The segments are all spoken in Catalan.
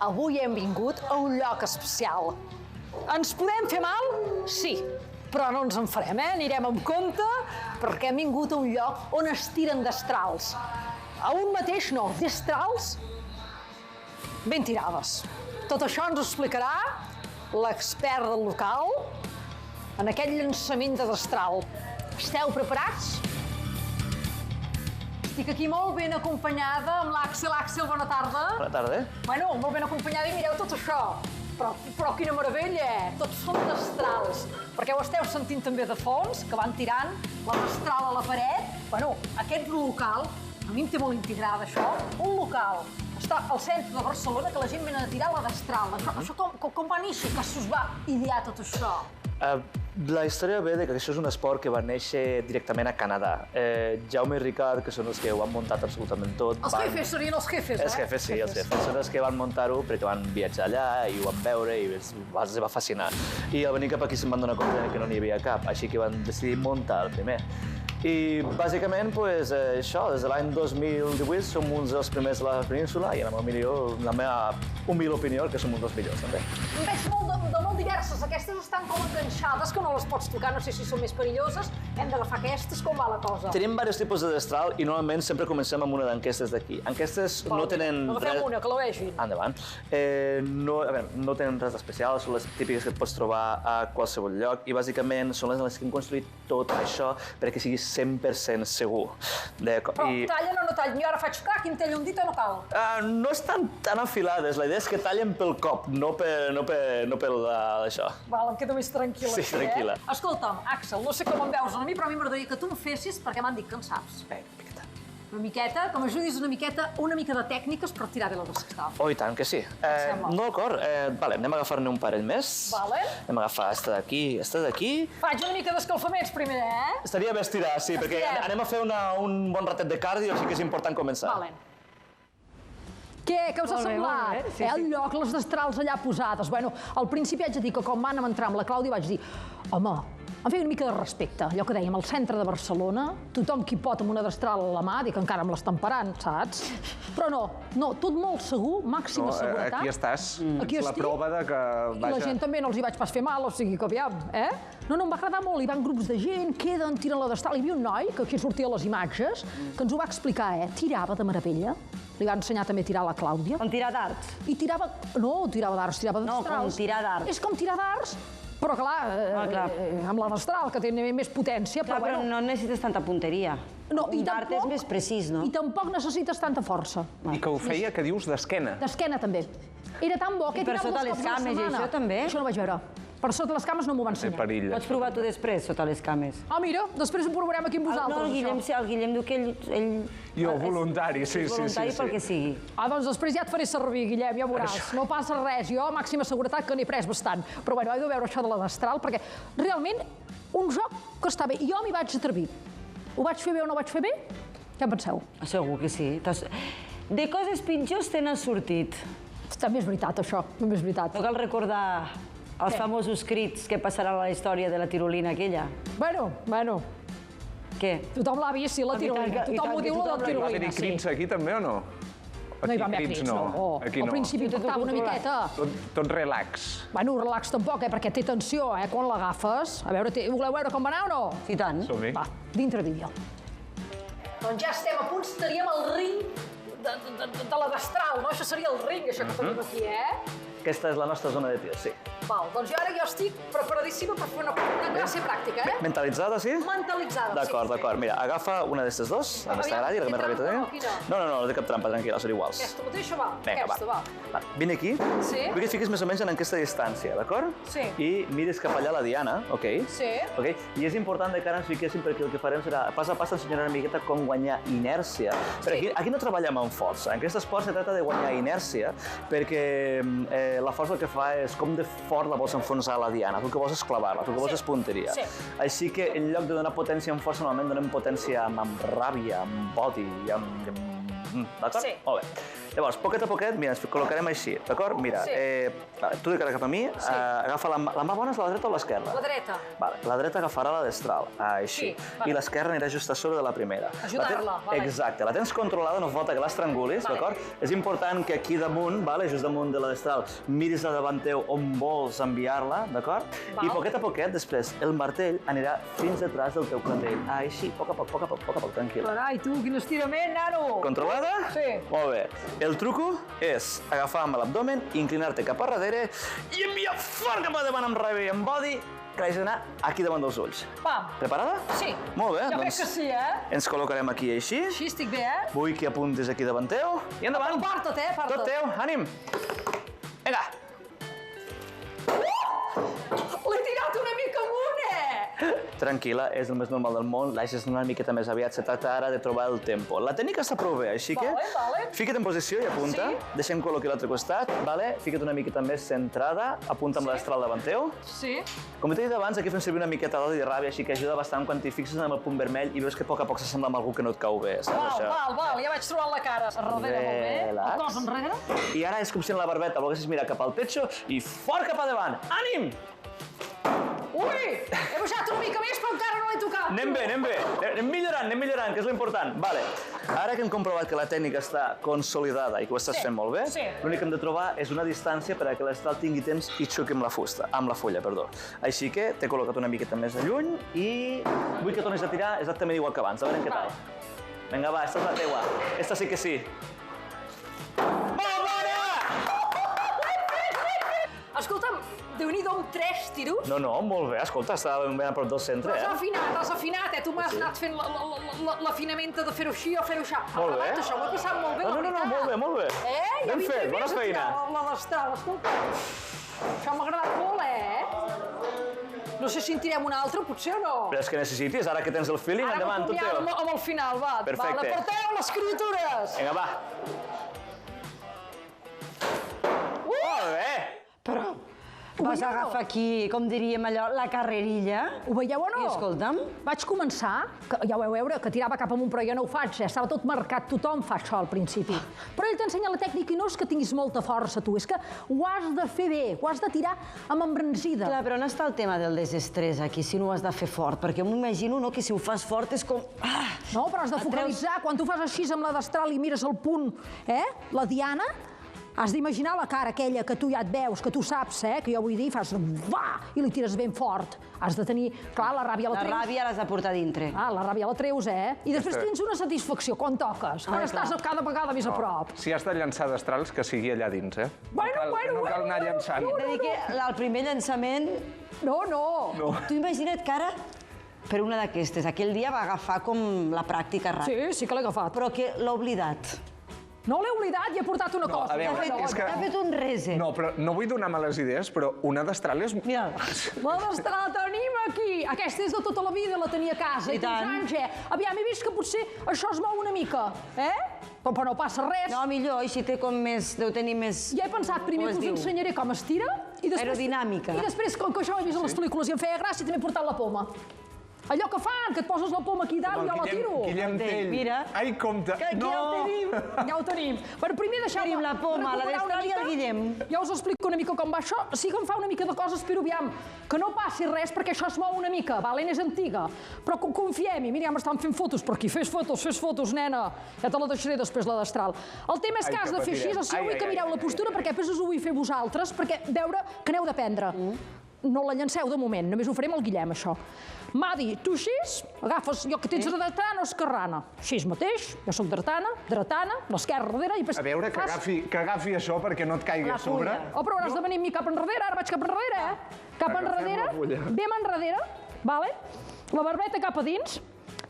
Avui hem vingut a un lloc especial. Ens podem fer mal? Sí, però no ens en farem, Anirem amb compte perquè hem vingut a un lloc on es tiren destrals. A un mateix no, destrals ben tirades. Tot això ens ho explicarà l'expert del local en aquest llançament de destral. Esteu preparats? Estic aquí molt ben acompanyada amb l'Àxel. Àxel, bona tarda. Bona tarda. Bueno, molt ben acompanyada i mireu tot això. Però quina meravella, Tots són destrals. Perquè ho esteu sentint també de fons, que van tirant la destral a la paret. Bueno, aquest local, a mi em té molt integrada això, un local està al centre de Barcelona que la gent venen a tirar la destral. Això com va néixer, que s'us va idear tot això? La història ve que això és un esport que va néixer directament a Canadà. Jaume i Ricard, que són els que ho han muntat absolutament tot... Els jefes serien els jefes, Els jefes, sí, els jefes. Són els que van muntar-ho perquè van viatjar allà i ho van veure i els va fascinar. I al venir cap aquí se'n van donar compte que no n'hi havia cap, així que van decidir muntar el primer. I bàsicament, això, des de l'any 2018 som uns dels primers a la península i en la meva humil opinió que som uns dels millors, també. En veig molt diverses. Aquestes estan com enganxades, que no les pots tocar, no sé si són més perilloses. Hem d'agafar aquestes, com va la cosa? Tenim diversos tipus de destral i normalment sempre comencem amb una d'aquestes d'aquí. Aquestes no tenen res... Agafem una, que la vegin. Endavant. No tenen res d'especial, són les típiques que et pots trobar a qualsevol lloc i bàsicament són les que hem construït tot això perquè sigui 100% segur. Però tallen o no tallen? Jo ara faig crac i em tallo un dit o no cal? No estan tan afilades, la idea és que tallen pel cop, no pel això. Val, em quedo més tranquil·la. Sí, tranquil·la. Escolta'm, Àxel, no sé com em veus a mi, però a mi m'agradaria que tu em fessis perquè m'han dit que en saps. Una miqueta, que m'ajudis una mica de tècniques per tirar bé la destral. Oh, i tant que sí. No, d'acord. Anem a agafar-ne un parell més. Vale. Anem a agafar esta d'aquí. Faig una mica d'escalfaments primer, Estaria bé estirar, sí, perquè anem a fer un bon ratet de cardio, així que és important començar. Vale. Què us ha semblat? El lloc, les destrals allà posades. Bueno, al principi haig de dir que quan vam entrar amb la Clàudia vaig dir home, em feia una mica de respecte. Allò que dèiem, al centre de Barcelona, tothom qui pot amb una destral a la mà, dic, encara em l'estan parant, saps? Però no, tot molt segur, màxima seguretat. Aquí estàs. Aquí la prova de que... I la gent també no els hi vaig pas fer mal, o sigui que aviam, No, em va agradar molt, hi van grups de gent, queden, tiren la destral. Hi havia un noi, que aquí sortia a les imatges, que ens ho va explicar, tirava de meravella. Li va ensenyar també a tirar la Clàudia. Com tirar dards? I tirava... No, tirava dards, tirava de destrals. No, com tirar dards. És com tirar dards, però clar, amb la destral, que té més potència. Però no necessites tanta punteria. Un dard és més precís, no? I tampoc necessites tanta força. I que ho feia, que dius, d'esquena. D'esquena, també. Era tan bo que I per sota les cames i això també? Això no ho vaig veure. Per sota les cames no m'ho va ensenyar. Perill. Pots provar tu després, sota les cames. Mira, després ho provarem aquí amb vosaltres, No, el Guillem diu que ell... Jo, voluntari, sí. Voluntari pel que sigui. Doncs després ja et faré servir, Guillem, ja veuràs. No passa res, jo, màxima seguretat, que n'he pres bastant. Però bueno, he de veure això de la destral, perquè realment un joc que està bé. Jo m'hi vaig atrevir. Ho vaig fer bé o no ho vaig fer bé? Què en penseu? Segur que sí. De coses pitjors te n'has sortit. També és veritat, això. També és veritat. No cal recordar els famosos crits que passaran a la història de la tirolina aquella. Bueno. Què? Tothom l'ha vist, sí, la tirolina. Tothom ho diu, la tirolina. Va haver-hi crits aquí també o no? No hi va haver crits, no. Al principi portava una miqueta. Tot relax. Bueno, relax tampoc, perquè té tensió, quan l'agafes. A veure, voleu veure com va anar o no? Sí, tant. Som-hi. Va, dintre vídeo. Doncs ja estem a punt, estaríem al ring de la destral, no? Això seria el ring, això que tenim aquí, Aquesta és la nostra zona de tir, sí. Val, doncs jo ara estic preparadíssima per fer una classe pràctica, Mentalitzada, sí? Mentalitzada, sí. D'acord. Mira, agafa una d'aquestes dos, la més t'agradi, la que més ràpida té. No té cap trampa, tranquil·la, són iguals. Aquesta mateixa va. Vinga, va. Vine aquí. Sí. Vull que et fiquis més o menys en aquesta distància, d'acord? Sí. I mires cap allà la Diana, ok? Sí. Ok? I és important que ara ens fiquéssim perquè el que farem serà pas a pas ensenyar una miqueta com guanyar inèrcia. Però aquí no treballem amb força. En aquest esport se trata de guanyar inèrcia perquè la força el que fa és com de fort la vols enfonsar a la diana. Tu el que vols és clavar-la, tu el que vols és punteria. Així que en lloc de donar potència amb força, normalment donem potència amb ràbia, amb odi, amb D'acord? Sí. Molt bé. Llavors, poquet a poquet, mira, ens col·locarem així, d'acord? Mira, tu de cara cap a mi, agafa la mà bona és la dreta o l'esquerra? La dreta. Vale, la dreta agafarà la destral, així. Sí, vale. I l'esquerra anirà just a sobre de la primera. Ajudar-la, vale. Exacte, la tens controlada, no fa falta que l'estrangulis, d'acord? És important que aquí damunt, just damunt de la destral, miris a davant teu on vols enviar-la, d'acord? I poquet a poquet, després, el martell anirà fins detrás del teu clatell. Així, a poc a poc, tranquil. Carai, tu, quin estirament, nano! Controlada? Sí. Molt bé. El truco és agafar amb l'abdomen, inclinar-te cap a darrere i enviar fort cap a davant amb rave i amb body, que hagis d'anar aquí davant dels ulls. Pam. Preparada? Sí. Molt bé, Ja doncs veig que sí, ens col·locarem aquí així. Així estic bé, Vull que apuntis aquí davant teu. I endavant. Aparta't, aparta't. Tot teu, ànim. Vinga. L'he tirat una mica amunt, Tranquil·la, és el més normal del món, l'haixes una miqueta més aviat, se tracta ara de trobar el tempo. La tècnica està prou bé, així que Vale. fica't en posició i apunta. Sí. Deixem col·locar l'altre costat, vale? Fica't una miqueta més centrada, apunta amb la destral davant teu. Sí. Com t'he dit abans, aquí fem servir una miqueta d'oli de ràbia, així que ajuda bastant quan t'hi fixes en el punt vermell i veus que a poc s'assembla amb algú que no et cau bé, saps això? Val, ja vaig trobant la cara. Enrere, molt bé. Relax. El cos enrere. I ara és com si en la barbeta volguessis mirar cap al pecho i fort cap a davant. Ànim! Ui! He baixat una mica més, però encara no l'he tocat. Anem bé. Anem millorant, que és l'important. Vale. Ara que hem comprovat que la tècnica està consolidada i que ho estàs fent molt bé, l'únic que hem de trobar és una distància per a que l'estral tingui temps i xoqui amb la fulla, perdó. Així que t'he col·locat una miqueta més de lluny i vull que tornis a tirar exactament igual que abans. A veure què tal. Vinga, va, esta és la teua. Esta sí que sí. Molt bona! Escolta'm, Déu-n'hi-do amb 3 tiros. No, molt bé. Escolta, estava ben a prop del centre, Has afinat, Tu m'has anat fent l'afinament de fer-ho així o fer-ho així. Molt bé. Això ho he passat molt bé, la veritat. Molt bé. Ja Ben fet, bona feina. La destral, escolta. Això m'ha agradat molt, No sé si en tirem un altre, potser o no. Però és que necessitis, ara que tens el feeling, endavant, tot teu. Ara amb el final, va. Perfecte. Vale, porteu les criatures. Vinga, va. Molt bé. Però vas agafar aquí, com diríem allò, la carrerilla. Ho veieu o no? I escolta'm. Vaig començar, que ja ho vau veure, que tirava cap amunt, però jo no ho faig, estava tot marcat, tothom fa això al principi. Però ell t'ensenya la tècnica i no és que tinguis molta força, tu, és que ho has de fer bé, ho has de tirar amb embranzida. Clar, però on està el tema del desestrès aquí, si no ho has de fer fort? Perquè jo m'imagino que si ho fas fort és com... No, però has de focalitzar. Quan tu fas així amb la destral i mires el punt, la diana, has d'imaginar la cara aquella que tu ja et veus, que tu saps, que jo vull dir, fas va, i li tires ben fort. Has de tenir, clar, la ràbia la treus. La ràbia l'has de portar dintre. La ràbia la treus, I després tens una satisfacció quan toques, quan estàs cada vegada més a prop. Si has de llançar destrals, que sigui allà dins, Bueno, no cal anar llançant. He de dir que el primer llançament... No. Tu imagina't que ara, per una d'aquestes, aquell dia va agafar com la pràctica ràpida. Sí que l'he agafat. Però que l'ha oblidat. No l'he oblidat i he portat una cosa. a veure, és que- T'ha fet un rese. No, però no vull donar males idees, però una destral és... Mira, La destral la tenim aquí. Aquesta és de tota la vida, la tenia a casa. I tant. Tants anys, Aviam, he vist que potser això es mou una mica, Però no passa res. no, millor, així té com més... Deu tenir més... Ja he pensat, primer Com es que us diu? ensenyaré com es tira i després... Aerodinàmica. I després, com que això ho he vist a les pel·lícules i em feia gràcia, també he portat la poma. Allò que fan, que et poses la poma aquí dalt i jo la tiro. Guillem Tell. Mira. Ai, compte. Que aquí ja ho tenim. Però primer deixeu-me Tenim la poma, la recuperar una destral i el mica. Guillem. Ja us explico una mica com va això. Sí que em fa una mica de coses, però aviam, que no passi res perquè això es mou una mica, és antiga. Però confiem-hi, mira, ja m'estan fent fotos per aquí. Fes fotos, nena. Ja te la deixaré després, la destral. El tema és que Ai, has que de fer així, patirem. així vull que mireu la postura perquè després us ho vull fer vosaltres, perquè veure que n'heu d'aprendre. No la llanceu de moment, només ho farem al Guillem, això. Madi, tu així, agafes, jo que tens dretana o esquerrana. Així mateix, jo soc dretana, l'esquerra darrere i... A veure, que agafi això perquè no et caigui a sobre. Oh, però hauràs de venir amb mi cap enrere, ara vaig cap enrere, Cap enrere, la fulla. anem enrere, vale? La barbeta cap a dins.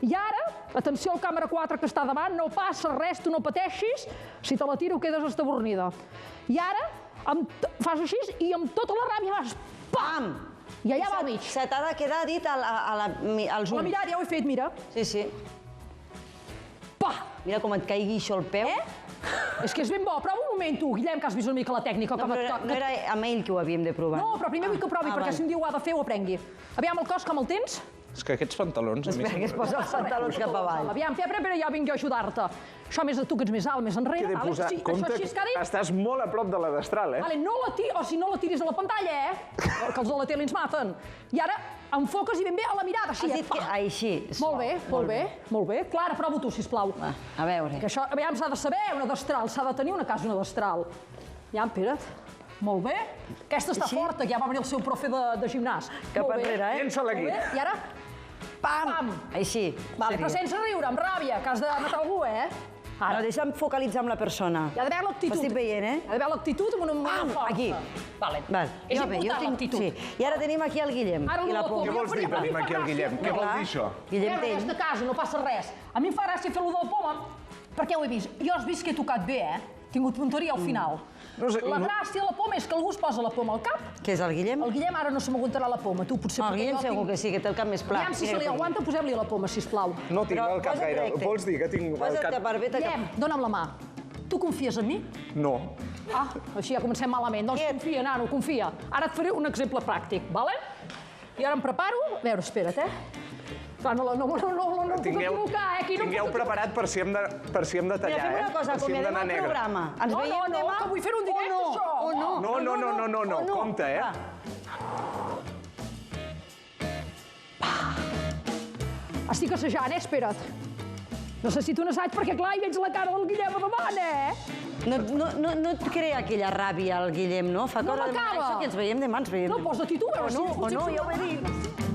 I ara, atenció al càmera 4 que està davant, no passa res, tu no pateixis, si te la tiro quedes estabornida. I ara, fas així i amb tota la ràbia vas, pam! I allà va al mig. Se t'ha de quedar dit als La ulls. mirar, ja ho he fet, mira. Sí. Pa! Mira com et caigui això al peu. És que és ben bo. Prova un moment, tu, Guillem, que has vist una mica la tècnica. No, però no era amb ell que ho havíem de provar. No, però primer vull que provi, perquè vale. si un dia ho ha de fer, ho aprengui. Aviam el cos, com el tens? És que aquests pantalons... a mi Espera, que es posa els pantalons cap avall. Aviam, Febra, ja vinc jo a ajudar-te. Això més a tu, que ets més alt, més enrere. He de posar... Sí, Compte, això així que ha dit. estàs molt a prop de la destral, eh? Vale, no la tiris a la pantalla, que els de la tele ens maten. I ara enfoques i ben bé a la mirada, així, Has dit que... Així. Molt bé. Clara, prova tu, sisplau. Va, a veure. Que això, aviam, s'ha de saber, una destral, s'ha de tenir una casa, una destral. Ja, espera't. Molt bé. Aquesta està forta, que ja va venir el seu profe de gimnàs. Cap Molt bé. enrere, eh? Llença-la aquí. Molt bé. I ara, Pam! Així. vale, però sense riure, amb ràbia, que has de matar algú, eh? Ara, deixa'm focalitzar amb la persona. Hi ha d'haver l'actitud. Ho estic veient, eh? Hi ha d'haver l'actitud amb una força. Aquí. Vale. Val. És Jo bé, important l'actitud. Sí. I ara tenim aquí el Guillem. Ara I la lo por. Què vols dir, tenim aquí el Guillem? Què vol dir això? Guillem Veure, té... aquesta casa, no passa res. A mi em fa gràcia fer-lo de la poma, perquè ho he vist. Jo has vist que he tocat bé, eh? He tingut punteria al final. No sé, La gràcia de la poma és que algú es posa la poma al cap. Què és el Guillem? El Guillem ara no se m'aguantarà la poma. Tu potser... El perquè Guillem jo segur que sí, que té el cap més pla. Aviam, si se li aguanta, posem-li la poma, sisplau. No tinc el cap gaire. Vols dir que tinc el Posa't cap... per bé, Guillem, dona'm la mà. Tu confies en mi? No. Ah, així ja comencem malament. Doncs confia, nano, confia. Ara et faré un exemple pràctic, vale? I ara em preparo... A veure, espera't, Clar, no puc equivocar, Aquí no Tingueu puc preparat per si hem de tallar, Mira, fem una cosa, Per si hem acomiadem d'anar el negre. programa. Ens veiem demà... que vull fer un directe, això. O no. No, compte, eh? Va. Estic assajant, espera't. Necessito un assaig perquè, clar, hi veig la cara del Guillem a davant, No et crea aquella ràbia, el Guillem, no? Fa No cosa de m'acaba. això que ens veiem demà, ens veiem. No, posa-t'hi tu, a veure si... O no, ja ho he dit.